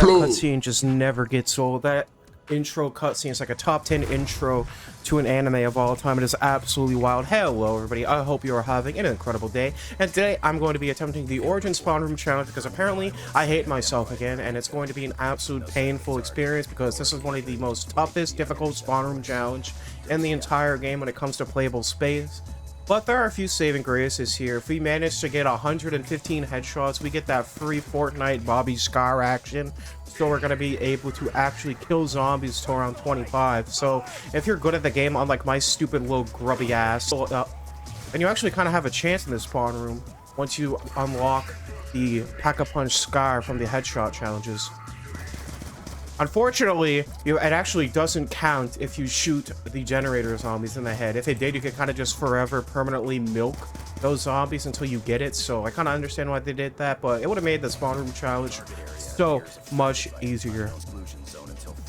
that cutscene just never gets old. That intro cutscene is like a top 10 intro to an anime of all time. It is absolutely wild. Hello everybody, I hope you are having an incredible day, and today I'm going to be attempting the Origin Spawn Room Challenge because apparently I hate myself again, and it's going to be an absolute painful experience because this is one of the most toughest, difficult Spawn Room Challenge in the entire game when it comes to playable space. But there are a few saving graces here. If we manage to get 115 headshots, we get that free Fortnite Bobby Scar action. So we're going to be able to actually kill zombies to around 25. So if you're good at the game, unlike my stupid little grubby ass, then you actually kind of have a chance in this spawn room once you unlock the Pack-a-Punch Scar from the headshot challenges. Unfortunately, it actually doesn't count if you shoot the generator zombies in the head. If it did, you could kind of just forever permanently milk those zombies until you get it. So I kind of understand why they did that, but it would have made the spawn room challenge so much easier.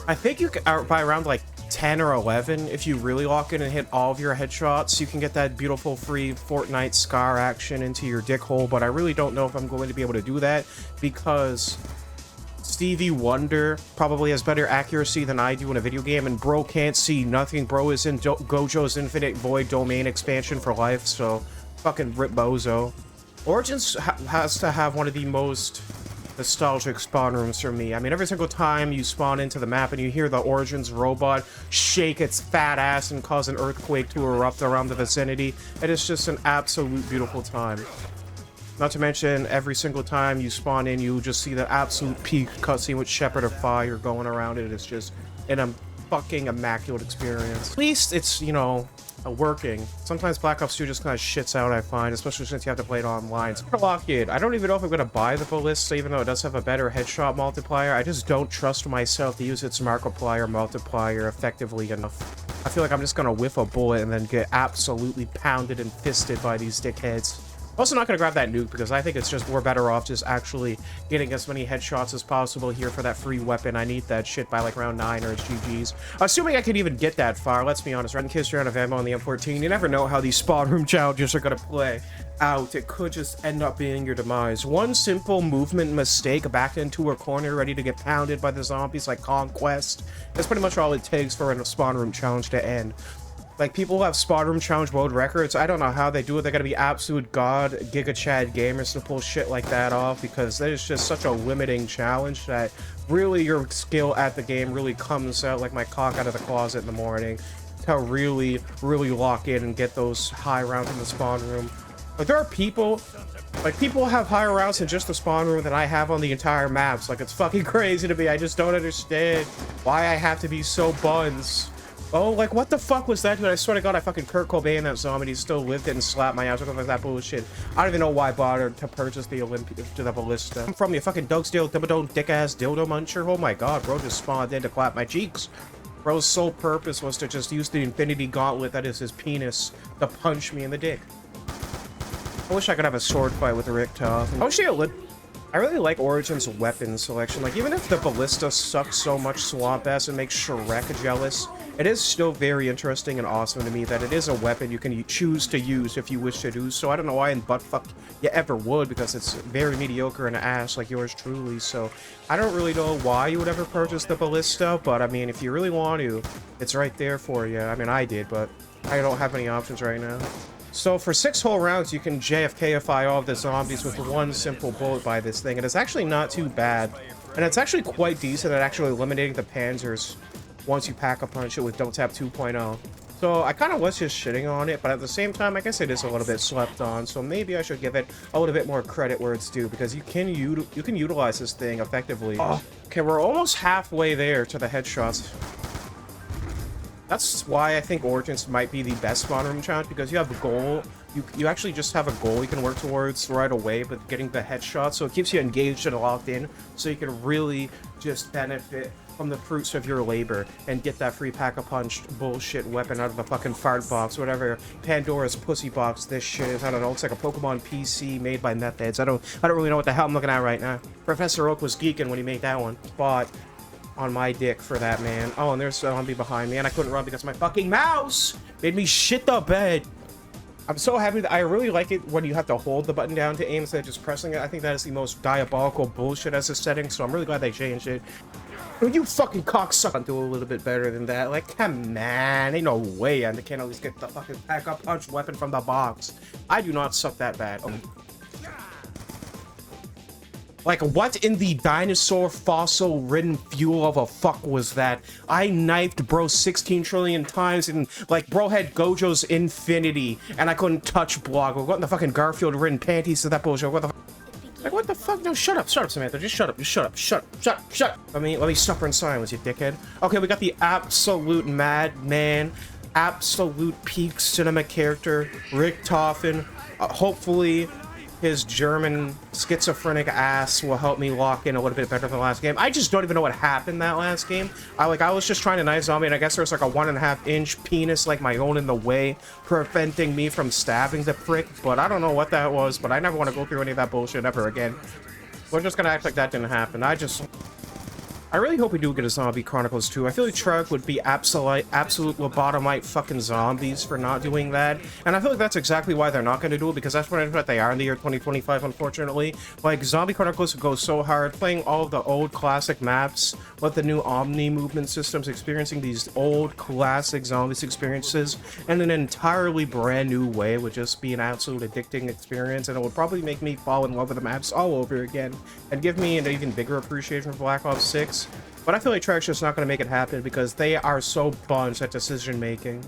I think you can, by around like 10 or 11, if you really lock in and hit all of your headshots, you can get that beautiful free Fortnite Scar action into your dick hole. But I really don't know if I'm going to be able to do that because Stevie Wonder probably has better accuracy than I do in a video game, and bro can't see nothing. Bro is in Gojo's Infinite Void domain expansion for life, so fucking rip bozo. Origins has to have one of the most nostalgic spawn rooms for me. I mean, every single time you spawn into the map and you hear the Origins robot shake its fat ass and cause an earthquake to erupt around the vicinity, it is just an absolute beautiful time. Not to mention, every single time you spawn in, you just see the absolute peak cutscene with Shepherd of Fire going around it. It's just a fucking immaculate experience. At least it's, you know, working. Sometimes Black Ops 2 just kind of shits out, I find, especially since you have to play it online. So Lockheed, I don't even know if I'm going to buy the Ballista, even though it does have a better headshot multiplier. I just don't trust myself to use its Markiplier multiplier effectively enough. I feel like I'm just going to whiff a bullet and then get absolutely pounded and fisted by these dickheads. Also not going to grab that nuke because I think it's just we're better off just actually getting as many headshots as possible here for that free weapon. I need that shit by like round 9 or it's GG's. Assuming I could even get that far, let's be honest. Right in case you're out of ammo on the M14, you never know how these spawn room challenges are going to play out. It could just end up being your demise. One simple movement mistake back into a corner ready to get pounded by the zombies like Conquest. That's pretty much all it takes for a spawn room challenge to end. Like, people who have spawn room challenge world records, I don't know how they do it. They gotta be absolute god Giga Chad gamers to pull shit like that off, because that is just such a limiting challenge that really your skill at the game really comes out like my cock out of the closet in the morning to really lock in and get those high rounds in the spawn room. Like, there are people have higher rounds in just the spawn room than I have on the entire maps. Like, it's fucking crazy to me. I just don't understand why I have to be so buns. Oh, like, what the fuck was that, dude? I swear to God, I fucking Kurt Cobain that zombie. He still lived it and slapped my ass. What the fuck is that bullshit? I don't even know why I bothered to purchase the Ballista. I'm from you fucking Dogsdale, Dimmadome, dick-ass dildo muncher. Oh my God, bro just spawned in to clap my cheeks. Bro's sole purpose was to just use the Infinity Gauntlet, that is his penis, to punch me in the dick. I wish I could have a sword fight with Rick Toth. I really like Origin's weapon selection. Like, even if the Ballista sucks so much swamp ass and makes Shrek jealous, it is still very interesting and awesome to me that it is a weapon you can choose to use if you wish to do so. I don't know why in buttfuck you ever would, because it's very mediocre and ass like yours truly. So I don't really know why you would ever purchase the Ballista, but I mean, if you really want to, it's right there for you. I mean, I did, but I don't have any options right now. So for 6 whole rounds, you can JFKify all of the zombies with one simple bullet by this thing, and it's actually not too bad. And it's actually quite decent at actually eliminating the Panzers once you Pack-a-Punch it with Double Tap 2.0. So I kind of was just shitting on it, but at the same time, I guess it is a little bit slept on, so maybe I should give it a little bit more credit where it's due, because you can utilize this thing effectively. Oh, okay, we're almost halfway there to the headshots. That's why I think Origins might be the best spawn room challenge, because you have a goal. You actually just have a goal you can work towards right away, but getting the headshot, so it keeps you engaged and locked in, so you can really just benefit from the fruits of your labor and get that free Pack-a-Punch bullshit weapon out of the fucking fart box, whatever Pandora's pussy box this shit is. I don't know, it's like a Pokemon PC made by meth heads. I don't really know what the hell I'm looking at right now. Professor Oak was geeking when he made that one. But on my dick for that, man. Oh, and there's a zombie behind me, and I couldn't run because my fucking mouse made me shit the bed. I'm so happy that I really like it when you have to hold the button down to aim instead of just pressing it. I think that is the most diabolical bullshit as a setting, so I'm really glad they changed it. Oh, you fucking cocksucker do a little bit better than that. Like, come on, ain't no way I can't at least get the fucking pack-up punch weapon from the box. I do not suck that bad. Oh. Like, what in the dinosaur fossil-ridden fuel of a fuck was that? I knifed bro 16 trillion times and, like, bro had Gojo's infinity and I couldn't touch block. What in the fucking Garfield-ridden panties is that bullshit? What the Like, what the fuck? No, shut up, Samantha. Just shut up, shut up. Let me suffer in silence, you dickhead. Okay, we got the absolute madman, absolute peak cinema character, Richtofen. Hopefully, his German schizophrenic ass will help me lock in a little bit better than the last game. I just don't even know what happened that last game. I was just trying to knife zombie, and I guess there's like a 1.5-inch penis like my own in the way, preventing me from stabbing the prick. But I don't know what that was. But I never want to go through any of that bullshit ever again. We're just gonna act like that didn't happen. I really hope we do get a Zombie Chronicles 2. I feel like Treyarch would be absolute lobotomite fucking zombies for not doing that. And I feel like that's exactly why they're not going to do it, because that's what they are in the year 2025, unfortunately. Like, Zombie Chronicles would go so hard, playing all of the old classic maps with the new Omni movement systems, experiencing these old classic zombies experiences in an entirely brand new way would just be an absolute addicting experience, and it would probably make me fall in love with the maps all over again, and give me an even bigger appreciation for Black Ops 6. But I feel like Treyarch's just not going to make it happen because they are so bunched at decision making.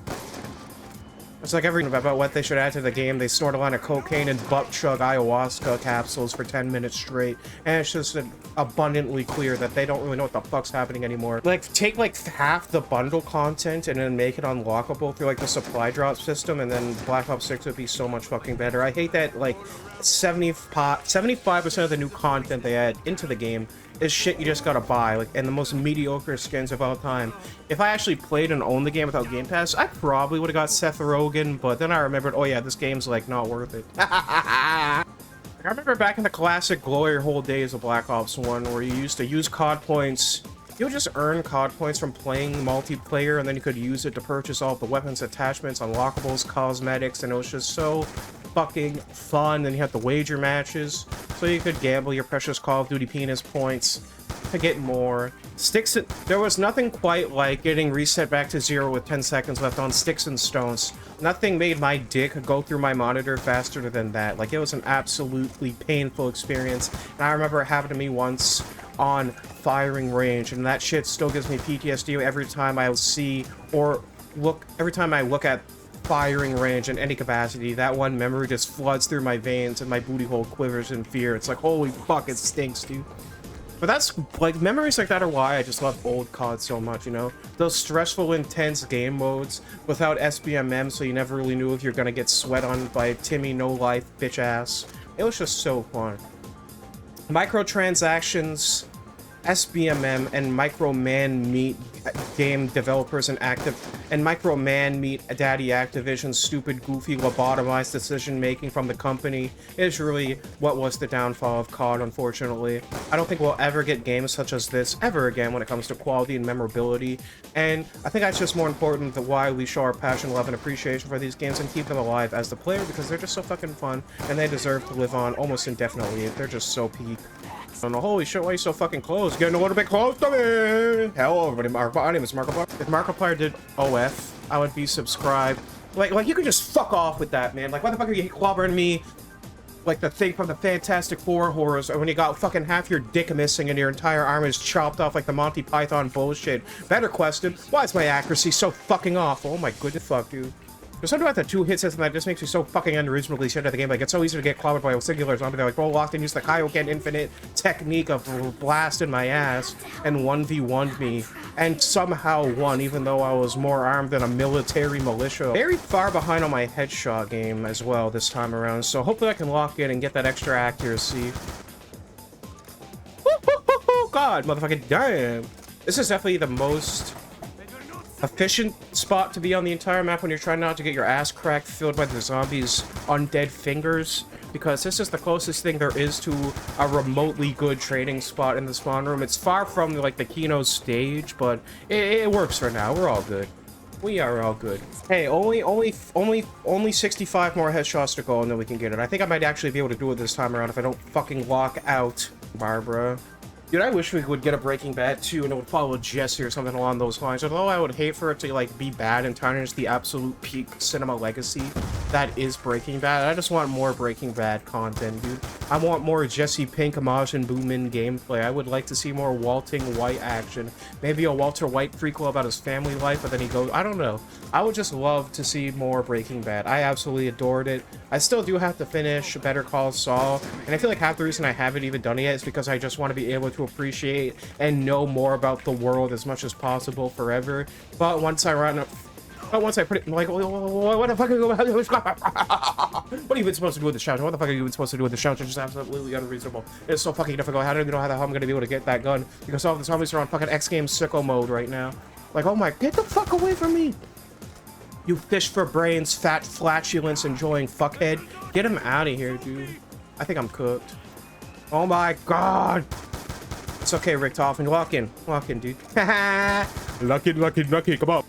It's like everything about what they should add to the game. They snort a line of cocaine and butt chug ayahuasca capsules for 10 minutes straight, and it's just abundantly clear that they don't really know what the fuck's happening anymore. Like, take like half the bundle content and then make it unlockable through like the supply drop system, and then Black Ops 6 would be so much fucking better. I hate that like 75% of the new content they add into the game is shit you just gotta buy, like, and the most mediocre skins of all time. If I actually played and owned the game without Game Pass, I probably would have got Seth Rogen, but then I remembered, oh yeah, this game's like not worth it. I remember back in the classic glory hole days of Black Ops 1, where you used to use COD points. You would just earn COD points from playing multiplayer, and then you could use it to purchase all the weapons, attachments, unlockables, cosmetics, and it was just so fucking fun. Then you had the wager matches, so you could gamble your precious Call of Duty penis points to get more. There was nothing quite like getting reset back to 0 with 10 seconds left on Sticks and Stones. Nothing made my dick go through my monitor faster than that. Like, it was an absolutely painful experience, and I remember it happened to me once on Firing Range, and that shit still gives me PTSD every time I see or every time I look at Firing Range in any capacity. That one memory just floods through my veins and my booty hole quivers in fear. It's like, holy fuck, it stinks, dude. But that's, like, memories like that are why I just love old COD so much, you know? Those stressful, intense game modes without SBMM, so you never really knew if you're gonna get sweat on by Timmy no-life bitch ass. It was just so fun. Microtransactions, SBMM, and Microman Meat game developers and Microman Meat Daddy Activision's stupid, goofy, lobotomized decision-making from the company is really what was the downfall of COD, unfortunately. I don't think we'll ever get games such as this ever again when it comes to quality and memorability, and I think that's just more important than why we show our passion, love, and appreciation for these games and keep them alive as the player, because they're just so fucking fun, and they deserve to live on almost indefinitely. They're just so peak. I don't know, holy shit, why are you so fucking close? Getting a little bit close to me! Hello, everybody, my name is Markiplier. If Markiplier did OF, I would be subscribed. Like, you could just fuck off with that, man. Like, why the fuck are you clobbering me? Like the thing from the Fantastic Four horrors, or when you got fucking half your dick missing and your entire arm is chopped off like the Monty Python bullshit. Better question, why is my accuracy so fucking awful? Oh my goodness, fuck, dude. There's something about the 2-hit system that just makes me so fucking unreasonably shit at the game. Like, it's so easy to get clobbered by a singular zombie. They're like, roll locked and use the Kaioken Infinite technique of blasting my ass and 1v1'd me. And somehow won, even though I was more armed than a military militia. Very far behind on my headshot game as well this time around. So hopefully I can lock in and get that extra accuracy. God, motherfucking damn. This is definitely the most efficient spot to be on the entire map when you're trying not to get your ass cracked filled by the zombies' undead fingers, because this is the closest thing there is to a remotely good training spot in the spawn room. It's far from like the Kino stage, but it works for now. We're all good. We are all good. Hey, only 65 more headshots to go, and then we can get it. I think I might actually be able to do it this time around if I don't fucking lock out Barbara. Dude, I wish we would get a Breaking Bad 2 and it would follow Jesse or something along those lines. Although I would hate for it to, like, be bad and tarnish the absolute peak cinema legacy that is Breaking Bad. I just want more Breaking Bad content, dude. I want more Jesse Pink, Majin Boomin gameplay. I would like to see more Walter White action. Maybe a Walter White prequel about his family life, but then he goes... I don't know. I would just love to see more Breaking Bad. I absolutely adored it. I still do have to finish Better Call Saul, and I feel like half the reason I haven't even done it yet is because I just want to be able to appreciate and know more about the world as much as possible forever. But once I run up... But once I put it, like, what the fuck are you... What are you even supposed to do with the shouter? What the fuck are you even supposed to do with the shouter? It's just absolutely unreasonable. It's so fucking difficult. How do you know how the hell I'm gonna be able to get that gun? Because all the zombies are on fucking X Games sicko mode right now. Like, oh my... Get the fuck away from me! You fish for brains, fat flatulence enjoying fuckhead. Get him out of here, dude. I think I'm cooked. Oh my god! It's okay, Richtofen. Walk in. Walk in, dude. Lucky, come on.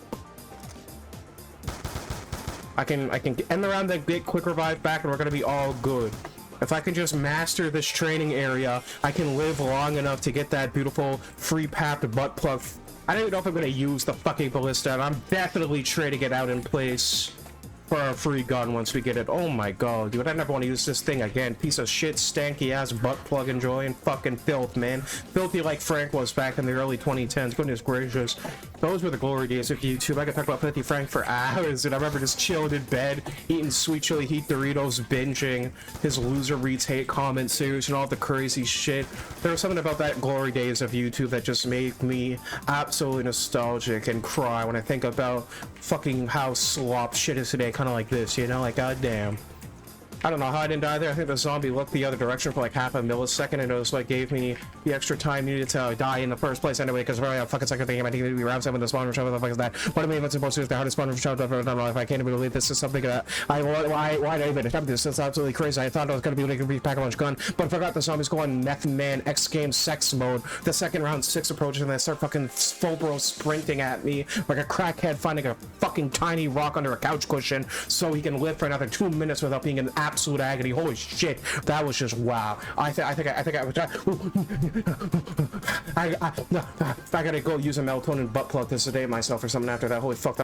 I can end the round, then get quick revive back, and we're gonna be all good. If I can just master this training area, I can live long enough to get that beautiful free papped butt plug. I don't even know if I'm gonna use the fucking ballista, and I'm definitely trading it out in place for a free gun once we get it. Oh my god, dude, I never want to use this thing again. Piece of shit, stanky ass butt plug enjoying fucking filth, man. Filthy like Frank was back in the early 2010s. Goodness gracious. Those were the glory days of YouTube. I could talk about Filthy Frank for hours, and I remember just chilling in bed, eating sweet chili heat Doritos, binging his loser reads hate comment series and all the crazy shit. There was something about that glory days of YouTube that just made me absolutely nostalgic and cry when I think about fucking how slop shit is today. Kind of like this, you know, like goddamn. I don't know how I didn't die there. I think the zombie looked the other direction for like half a millisecond, and it was like gave me the extra time needed to die in the first place anyway, because for a fucking second thinking I think we wrapped some of the spawn room. What the fuck is that? What am I even supposed to do with the hardest spawn room? I don't know if I can't even believe this is something that why did I even attempt this? It's absolutely crazy. I thought I was gonna be able to pack a lunch gun, but I forgot the zombies go on meth man X Games sex mode. The second round 6 approaches, and they start fucking full bro sprinting at me like a crackhead finding a fucking tiny rock under a couch cushion so he can live for another 2 minutes without being in absolute agony. Holy shit, that was just wow. I think I was I gotta go use a melatonin butt plug to sedate myself or something after that. Holy fuck.